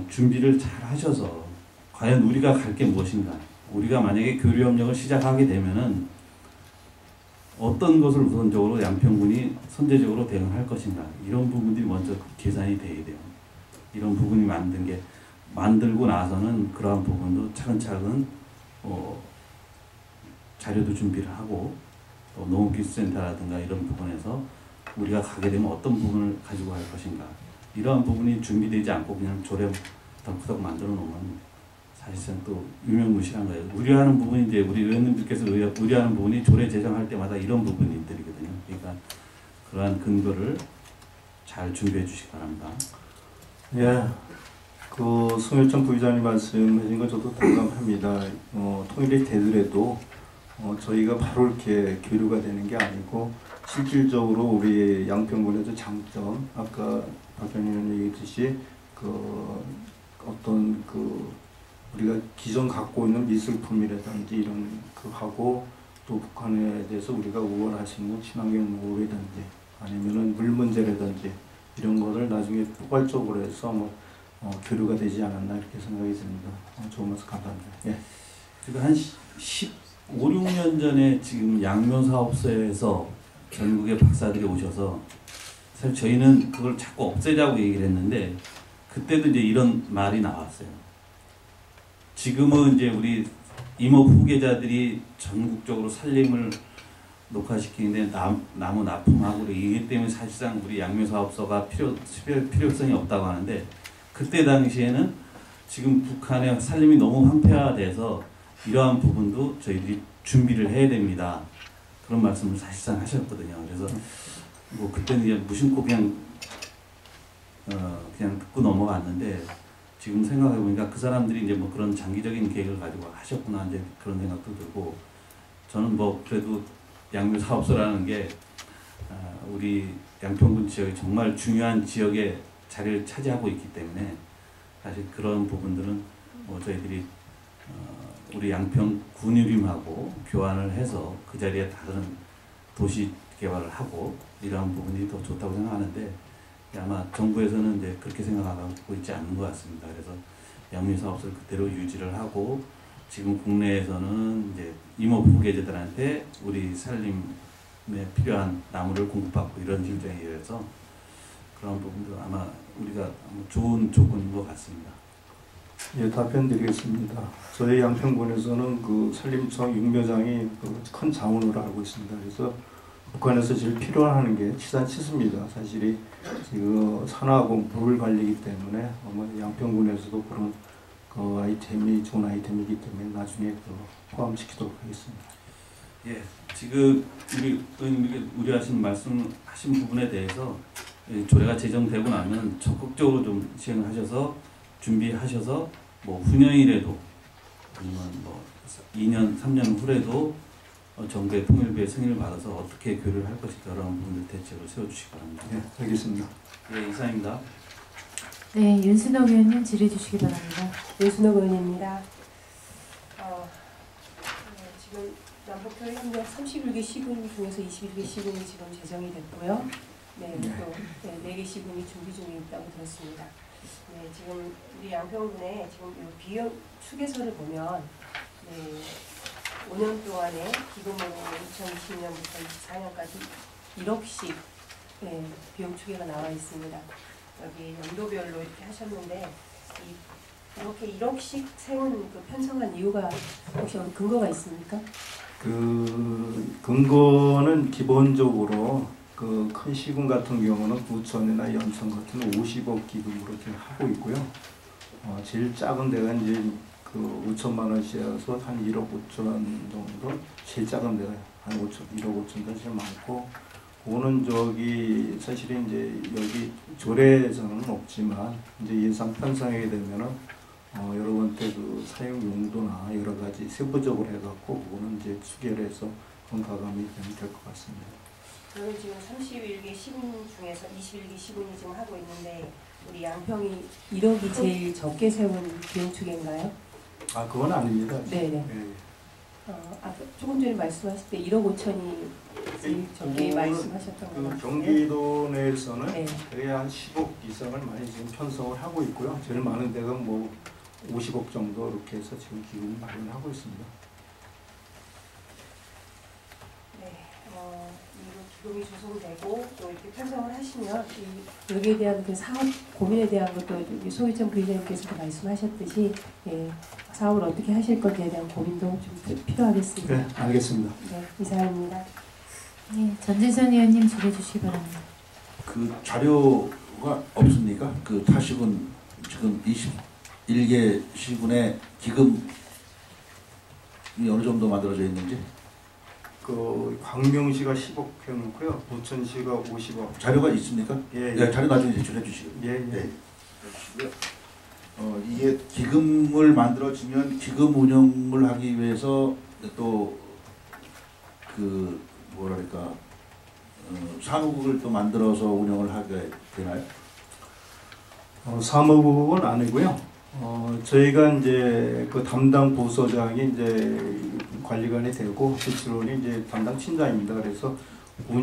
준비를 잘 하셔서 과연 우리가 갈 게 무엇인가 우리가 만약에 교류 협력을 시작하게 되면은 어떤 것을 우선적으로 양평군이 선제적으로 대응할 것인가 이런 부분들이 먼저 계산이 돼야 돼요. 이런 부분이 만들고 나서는 그러한 부분도 차근차근 자료도 준비를 하고 또 농업기술센터라든가 이런 부분에서 우리가 가게 되면 어떤 부분을 가지고 갈 것인가 이러한 부분이 준비되지 않고 그냥 조례 덩크덩 만들어 놓으면 사실상 또 유명무실한 거예요. 우려하는 부분이 이제 우리 의원님들께서 우려하는 부분이 조례 제정할 때마다 이런 부분들이거든요. 그러니까 그러한 근거를 잘 준비해 주시기 바랍니다. 예, 그 송일정 부의장님 말씀하신 거 저도 동감합니다. 통일이 되더라도 저희가 바로 이렇게 교류가 되는 게 아니고 실질적으로 우리 양평군에서 장점 아까 박현희 의원님 얘기했듯이 그 어떤 우리가 기존 갖고 있는 미술품이라든지 이런 하고 또 북한에 대해서 우리가 우월할 수 있는 친환경 농업이라든지 아니면은 물 문제라든지 이런 거를 나중에 포괄적으로 해서 교류가 되지 않았나 이렇게 생각이 듭니다. 좋은 말씀 감사합니다. 예. 그리고 한 15, 16년 전에 지금 양묘사업소에서 전국의 박사들이 오셔서 사실 저희는 그걸 자꾸 없애자고 얘기를 했는데 그때도 이제 이런 말이 나왔어요. 지금은 이제 우리 임업 후계자들이 전국적으로 산림을 녹화시키는데 나무 납품하고 이기 때문에 사실상 우리 양묘사업소가 필요성이 없다고 하는데 그때 당시에는 지금 북한의 산림이 너무 황폐화돼서 이러한 부분도 저희들이 준비를 해야 됩니다. 그런 말씀을 사실상 하셨거든요. 그래서 뭐 그때는 이제 무심코 그냥 듣고 넘어갔는데 지금 생각해보니까 그 사람들이 이제 뭐 그런 장기적인 계획을 가지고 하셨구나 이제 그런 생각도 들고 저는 뭐 그래도 양묘사업소라는 게 우리 양평군 지역이 정말 중요한 지역에 자리를 차지하고 있기 때문에 사실 그런 부분들은 뭐 저희들이 우리 양평 군유림하고 교환을 해서 그 자리에 다른 도시 개발을 하고 이러한 부분이 더 좋다고 생각하는데 아마 정부에서는 이제 그렇게 생각하고 있지 않는 것 같습니다. 그래서 양묘사업소를 그대로 유지를 하고 지금 국내에서는 이제 임업 후계자들한테 우리 산림에 필요한 나무를 공급받고 이런 실정에 의해서 그런 부분도 아마 우리가 좋은 조건인 것 같습니다. 예, 답변 드리겠습니다. 저희 양평군에서는 그 산림청 육묘장이 큰 자원으로 알고 있습니다. 그래서 북한에서 제일 필요한 게 치산치수입니다. 사실이 지금 산하고 물 관리이기 때문에 양평군에서도 그런 아이템이 좋은 아이템이기 때문에 나중에 포함시키도록 하겠습니다. 예, 지금 우리 의원님이 말씀하신 부분에 대해서 조례가 제정되고 나면 적극적으로 좀 시행하셔서 준비하셔서 뭐 후년이라도 아니면 뭐 2년, 3년 후라도 정부의 통일부의 승인을 받아서 어떻게 교류를 할 것인가 그런 부분들 대책을 세워주시기 바랍니다. 네, 알겠습니다. 예, 이상입니다. 네, 윤순옥 의원님 질의해 주시기 바랍니다. 윤순옥 의원입니다. 지금 남북교류협력 31개 시군 중에서 21개 시군이 지금 제정이 됐고요. 네, 또 4개 시군이 준비 중에 있다고 들었습니다. 네, 지금 우리 양평군에 지금 비용 추계서를 보면 5년 동안에 기금으로 2020년부터 24년까지 1억씩 비용 추계가 나와 있습니다. 여기 연도별로 이렇게 하셨는데 이렇게 1억씩 세운 그 편성한 이유가 혹시 근거가 있습니까? 그 근거는 기본적으로 그 큰 시군 같은 경우는 부천이나 연천 같은 50억 기금으로 지금 하고 있고요. 제일 작은 데가 이제 그 5천만 원씩에서 한 1억 5천 정도, 제일 작은 데가 한 1억 5천 도 제일 많고, 그거는 저기 사실은 이제 여기 조례에서는 없지만 이제 예산 편성하게 되면은 여러분께 그 사용 용도나 여러 가지 세부적으로 해갖고 그거는 이제 추결해서 가감이 되면 될 것 같습니다. 저는 지금 31개 시군 중에서 21개 시군이 지금 하고 있는데 우리 양평이 1억이 제일 적게 세운 비용 추계인가요? 아 그건 아닙니다. 네네. 네. 아까 조금 전에 말씀하실 때 1억 5천이 제일 적게 말씀하셨던 것 그 같은데. 경기도 내에서는 네. 거의 한 10억 이상을 많이 지금 편성을 하고 있고요. 제일 많은 데가 뭐 50억 정도 이렇게 해서 지금 기금을 마련하고 있습니다. 네, 이거 기금이 조성되고 또 이렇게 편성을 하시면 여기에 대한 그 사업 고민에 대한 것도 소희정 부의장님께서도 말씀하셨듯이 사업을 어떻게 하실 건지에 대한 고민도 좀 필요하겠습니다. 네, 알겠습니다. 네, 이상입니다. 네, 전진선 의원님 질의해 주시기 바랍니다. 그 자료가 없습니까? 그 타시군 지금 21개 시군의 기금이 어느 정도 만들어져 있는지 그 광명시가 10억 해놓고요. 부천시가 50억. 자료가 있습니까? 예, 네, 자료 나중에 제출해 주시고요. 예, 예. 네. 이게 기금을 만들어지면 기금 운영을 하기 위해서 또 그 뭐랄까 사무국을 또 만들어서 운영을 하게 되나요? 사무국은 아니고요. 저희가 이제 그 담당 부서장이 이제 관리관이 되고 실질원이 이제 담당 팀장입니다. 그래서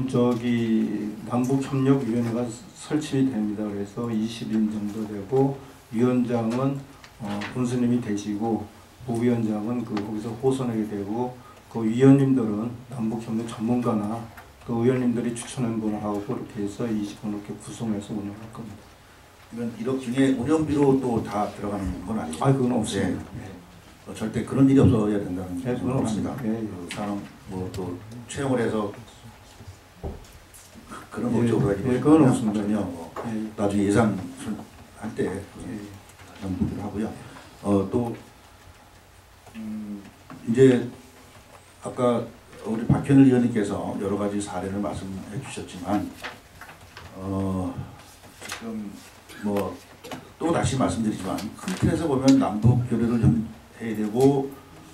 저기 남북협력위원회가 설치됩니다. 그래서 20인 정도 되고 위원장은 군수님이 되시고 부위원장은 거기서 호선하게 되고 그 위원님들은 남북협력 전문가나 그 의원님들이 추천한 분하고 이렇게 해서 20분 이렇게 구성해서 운영할 겁니다. 이건 1억 중에 운영비로 또 다 들어가는 건 아니죠? 아, 그건 없습니다. 네. 절대 그런 일이 없어야 된다는 네, 그건 없습니다. 예, 예. 그 사람 뭐 또 채용을 해서 그런 목적으로 하지 그건 없습니다. 전혀 뭐 예. 나중에 예산 할때 예. 그런 부분을 하고요. 또 이제 아까 우리 박현일 의원님께서 여러 가지 사례를 말씀해 주셨지만 지금 뭐 또 다시 말씀드리지만 큰 틀에서 보면 남북 교류를 좀 해야 되고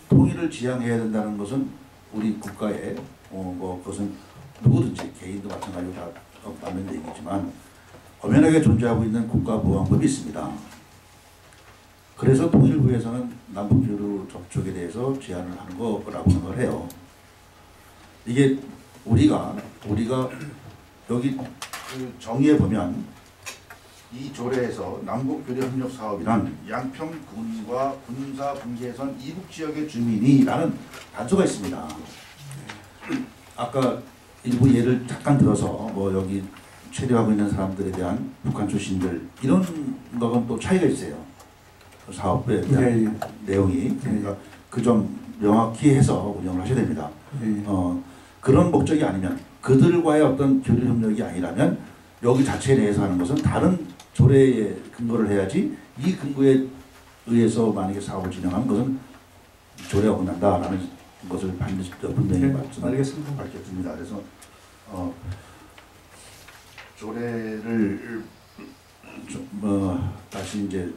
통일을 지향해야 된다는 것은 우리 국가의 뭐 그것은 누구든지 개인도 마찬가지로 다 맞는 얘기지만 엄연하게 존재하고 있는 국가보안법이 있습니다. 그래서 통일을 위해서는 남북 교류 접촉에 대해서 제한을 하는 거라고 생각을 해요. 이게 우리가 여기 그 정의에 보면 이 조례에서 남북교류협력사업이란 양평군과 군사 분계선 이북 지역의 주민이라는 단서가 있습니다. 아까 일부 예를 잠깐 들어서 뭐 여기 체류하고 있는 사람들에 대한 북한 출신들 이런 거는 또 차이가 있어요. 사업에 대한 내용이 그러니까 그 점 명확히 해서 운영을 하셔야 됩니다. 그런 목적이 아니면 그들과의 어떤 교류 협력이 아니라면 여기 자체 내에서 하는 것은 다른 조례에 근거를 해야지 이 근거에 의해서 만약에 사업을 진행하면 그것은 조례가 어긋난다라는 것을 반드시 분명히 밝혔습니다. 그래서 조례를 다시 이제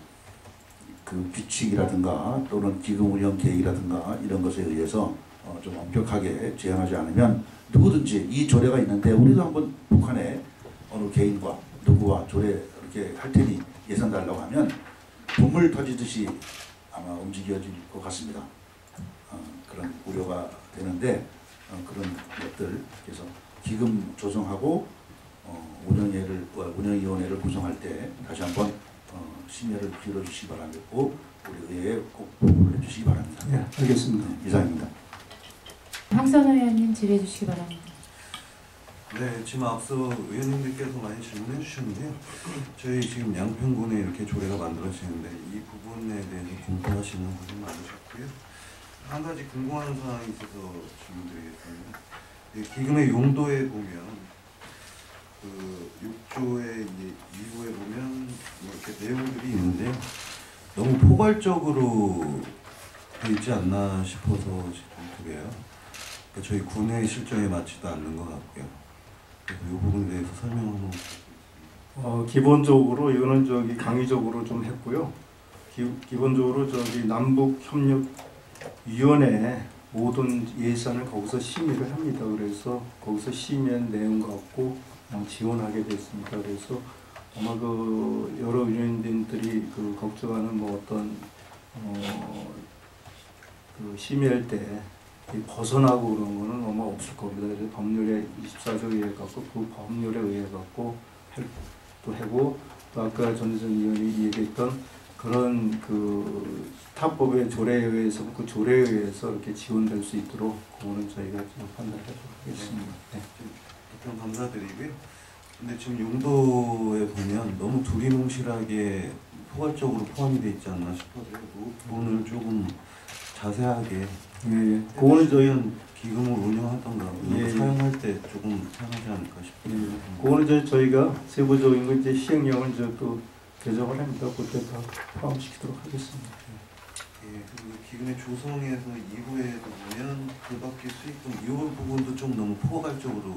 그 규칙이라든가 또는 기금 운영 계획이라든가 이런 것에 의해서 좀 엄격하게 제한하지 않으면 누구든지 이 조례가 있는데 우리도 한번 북한의 어느 개인과 누구와 조례 이렇게 할 테니 예산 달라고 하면 분물 터지듯이 아마 움직여질 것 같습니다. 그런 우려가 되는데 그런 것들 그래서 기금 조성하고 운영위원회를 구성할 때 다시 한번 심의를 기울여주시기 바라고 우리 의회에 꼭 보고를 해주시기 바랍니다. 네, 알겠습니다. 네, 이상입니다. 황선 의원님 질의해 주시기 바랍니다. 네, 지금 앞서 의원님들께서 많이 질문해 주셨는데요. 저희 지금 양평군에 이렇게 조례가 만들어지는데 이 부분에 대해서 궁금하시는 분이 많으셨고요. 한 가지 궁금한 사항이 있어서 질문드리겠습니다. 기금의 용도에 보면 그 6조의 이제 2부에 보면 이렇게 내용들이 있는데요. 너무 포괄적으로 되어 있지 않나 싶어서 좀 그래요. 저희 군의 실정에 맞지도 않는 것 같고요. 그래서 이 부분에 대해서 설명 한번. 기본적으로 이거는 강의적으로 좀 했고요. 기본적으로 남북협력위원회 모든 예산을 거기서 심의를 합니다. 그래서 거기서 심의한 내용 갖고 지원하게 됐습니다. 그래서 아마 여러 위원님들이 걱정하는 어떤 심의할 때 벗어나고 그런 거는 아마 없을 겁니다. 그래서 법률에 24조에 의해 갖고 그 법률에 의해 갖고 또 하고 또 아까 전혜선 의원이 얘기했던 그런 타법의 조례에 의해서 그 조례에 의해서 이렇게 지원될 수 있도록 그거는 저희가 좀 판단하도록 하겠습니다. 네. 답변 감사드리고요. 근데 지금 용도에 보면 너무 두리뭉실하게 포괄적으로 포함이 되어 있지 않나 싶어서요. 그 부분을 조금 자세하게. 그거는 저희 기금을 운영하던가 사용할 때 조금 사용하지 않을까 싶습니다. 그거는 저희가 세부적인 거 시행령을 또 개정을 합니다. 그때 다 포함시키도록 하겠습니다. 그리고 기금의 조성에서 이후에도 보면 그 밖에 수익금 이 부분도 좀 너무 포괄적으로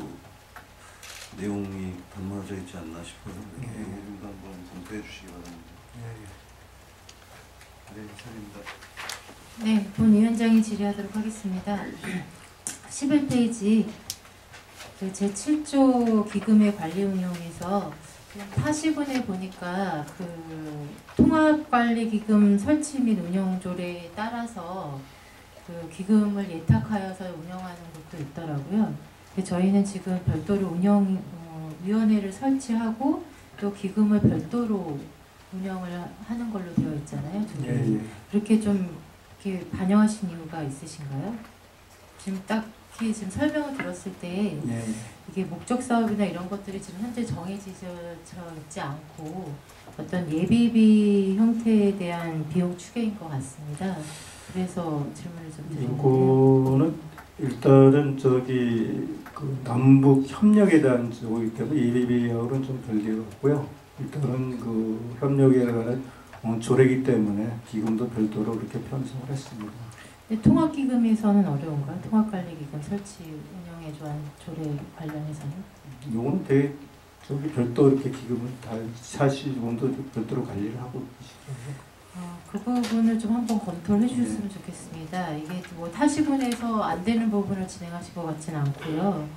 내용이 담아져 있지 않나 싶어요. 이 부분도 한번 검토해 주시기 바랍니다. 네, 이상입니다. 네, 본 위원장이 질의하도록 하겠습니다. 11페이지 제7조 기금의 관리 운영에서 타시분에 보니까 통합관리기금 설치 및 운영조례에 따라서 기금을 예탁하여서 운영하는 것도 있더라고요. 저희는 지금 별도로 위원회를 설치하고 또 기금을 별도로 운영을 하는 걸로 되어 있잖아요. 그렇게 좀 이렇게 반영하신 이유가 있으신가요? 지금 딱히 지금 설명을 들었을 때 이게 목적 사업이나 이런 것들이 지금 현재 정해져 있지 않고 어떤 예비비 형태에 대한 비용 추계인 것 같습니다. 그래서 질문을 좀 드리는데요. 이거는 일단은 남북 협력에 대한 거기 때문에 예비비하고는 좀 별개가 없고요. 일단은 협력에 관한 조례이기 때문에 기금도 별도로 그렇게 편성을 했습니다. 통합기금에서는 어려운가요? 통합관리기금 설치 운영에 대한 조례 관련해서는? 이거는 되게 별도 이렇게 기금을 다 사실금도 별도로 관리를 하고 계시죠. 그 부분을 좀 한번 검토를 해주셨으면 좋겠습니다. 이게 타시군에서 안 되는 부분을 진행하실 것 같지는 않고요.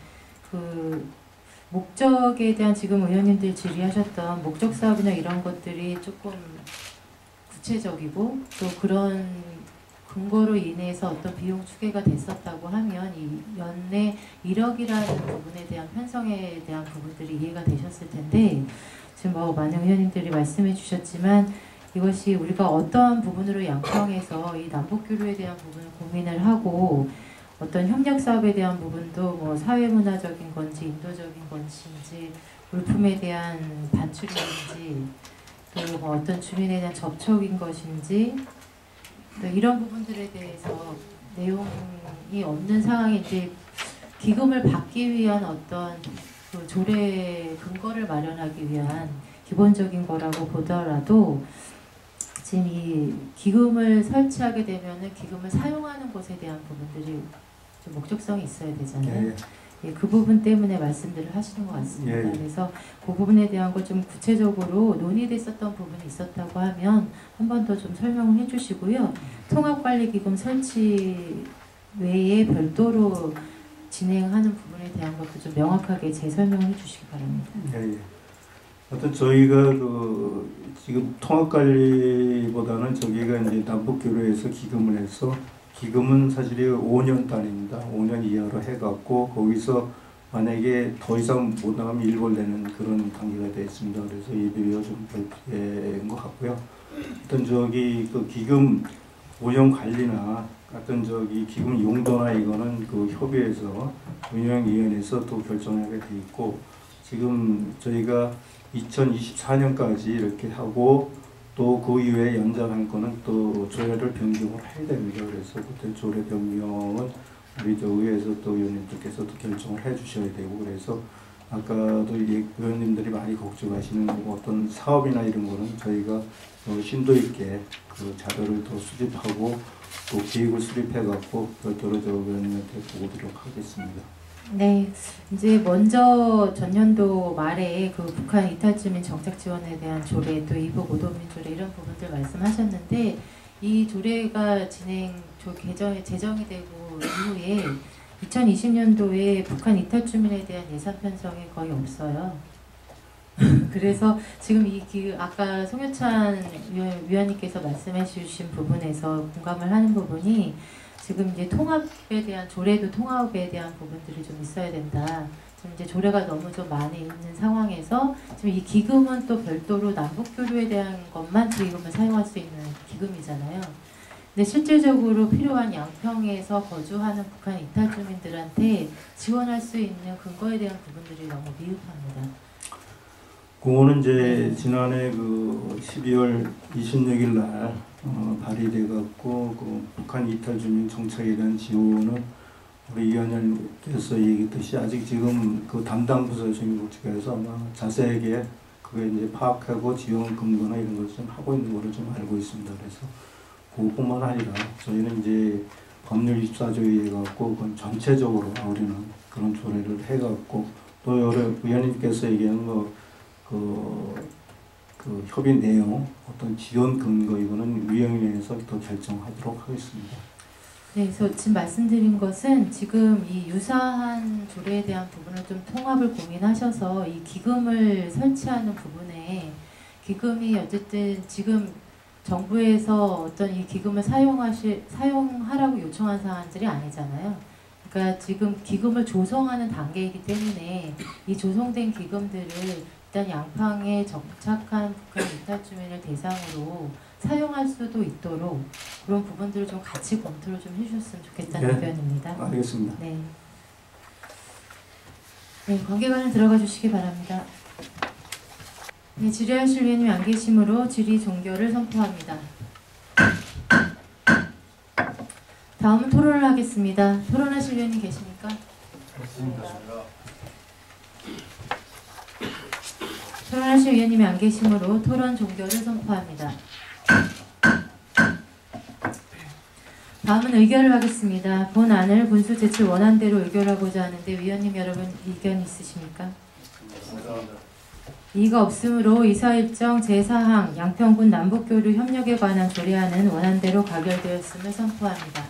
목적에 대한 지금 의원님들 질의하셨던 목적 사업이나 이런 것들이 조금 구체적이고 또 그런 근거로 인해서 어떤 비용 추계가 됐었다고 하면 이 연내 1억이라는 부분에 대한 편성에 대한 부분들이 이해가 되셨을 텐데 지금 많은 의원님들이 말씀해 주셨지만 이것이 우리가 어떠한 부분으로 양평해서 이 남북교류에 대한 부분을 고민을 하고 어떤 협력사업에 대한 부분도 사회문화적인 건지 인도적인 건지 물품에 대한 반출인지 또 어떤 주민에 대한 접촉인 것인지 또 이런 부분들에 대해서 내용이 없는 상황에 이제 기금을 받기 위한 어떤 조례 근거를 마련하기 위한 기본적인 거라고 보더라도 지금 이 기금을 설치하게 되면은 기금을 사용하는 것에 대한 부분들이 좀 목적성이 있어야 되잖아요. 그 부분 때문에 말씀들을 하시는 것 같습니다. 그래서 그 부분에 대한 걸 좀 구체적으로 논의됐었던 부분이 있었다고 하면 한 번 더 좀 설명을 해주시고요. 통합관리기금 설치 외에 별도로 진행하는 부분에 대한 것도 좀 명확하게 재설명해 주시기 바랍니다. 어떤 저희가 지금 통합관리보다는 저기가 이제 남북교류에서 기금을 해서 기금은 사실 5년 단위입니다. 5년 이하로 해갖고 거기서 만약에 더 이상 못 나가면 일벌되는 그런 단계가 되어 있습니다. 그래서 예비비가 좀 별개인 것 같고요. 어떤 기금 운영 관리나 어떤 기금 용도나 이거는 협의회에서 운영위원회에서 또 결정하게 돼 있고 지금 저희가 2024년까지 이렇게 하고 또 그 이후에 연장할 거는 또 조례를 변경을 해야 됩니다. 그래서 그때 조례 변경은 우리 의회에서 또 의원님들께서도 결정을 해주셔야 되고 그래서 아까도 의원님들이 많이 걱정하시는 어떤 사업이나 이런 거는 저희가 심도 있게 자료를 더 수집하고 또 계획을 수립해 갖고 별도로 의원님한테 보고드리도록 하겠습니다. 네, 이제 먼저 전년도 말에 그 북한 이탈주민 정착 지원에 대한 조례, 또 이북 오도민 조례 이런 부분들 말씀하셨는데 이 조례가 제정이 되고 이후에 2020년도에 북한 이탈주민에 대한 예산 편성이 거의 없어요. 그래서 지금 아까 송효찬 위원님께서 말씀해 주신 부분에서 공감을 하는 부분이 지금 이제 통합에 대한 조례도 통합에 대한 부분들이 좀 있어야 된다. 지금 이제 조례가 너무 좀 많이 있는 상황에서 지금 이 기금은 또 별도로 남북 교류에 대한 것만 기금을 사용할 수 있는 기금이잖아요. 근데 실질적으로 필요한 양평에서 거주하는 북한 이탈 주민들한테 지원할 수 있는 근거에 대한 부분들이 너무 미흡합니다. 그거는 이제 지난해 그 12월 26일 날 발의돼 갖고 그 북한 이탈 주민 정착에 대한 지원은 우리 위원장님께서 얘기했듯이 아직 지금 그 담당 부서 주민국 측에서 아마 자세하게 그게 이제 파악하고 지원 근거나 이런 것을 좀 하고 있는 걸로 좀 알고 있습니다. 그래서 그것뿐만 아니라 저희는 이제 법률 24조에 갖고 그건 전체적으로 우리는 그런 조례를 해갖고 또 여러 위원님께서 얘기하는 그 협의 내용, 어떤 지원 근거 이거는 위원회에서 더 결정하도록 하겠습니다. 네, 그래서 지금 말씀드린 것은 지금 이 유사한 조례에 대한 부분을 좀 통합을 고민하셔서 이 기금을 설치하는 부분에 기금이 어쨌든 지금 정부에서 어떤 이 기금을 사용하라고 요청한 사안들이 아니잖아요. 그러니까 지금 기금을 조성하는 단계이기 때문에 이 조성된 기금들을 일단 양평에 정착한 북한 이탈 주민을 대상으로 사용할 수도 있도록 그런 부분들을 좀 같이 검토를 좀 해주셨으면 좋겠다는 의견입니다. 알겠습니다. 네. 네, 관계관을 들어가 주시기 바랍니다. 네, 질의하실 위원님이 안 계시므로 질의 종결을 선포합니다. 다음은 토론을 하겠습니다. 토론하실 위원님 계십니까? 그렇습니다. 토론하실 위원님이 안 계시므로 토론 종결을 선포합니다. 다음은 의결을 하겠습니다. 본안을 군수 제출 원안대로 의결하고자 하는데 위원님 여러분 의견 있으십니까? 이의가 없으므로 이사일정 제4항 양평군 남북교류 협력에 관한 조례안은 원안대로 가결되었음을 선포합니다.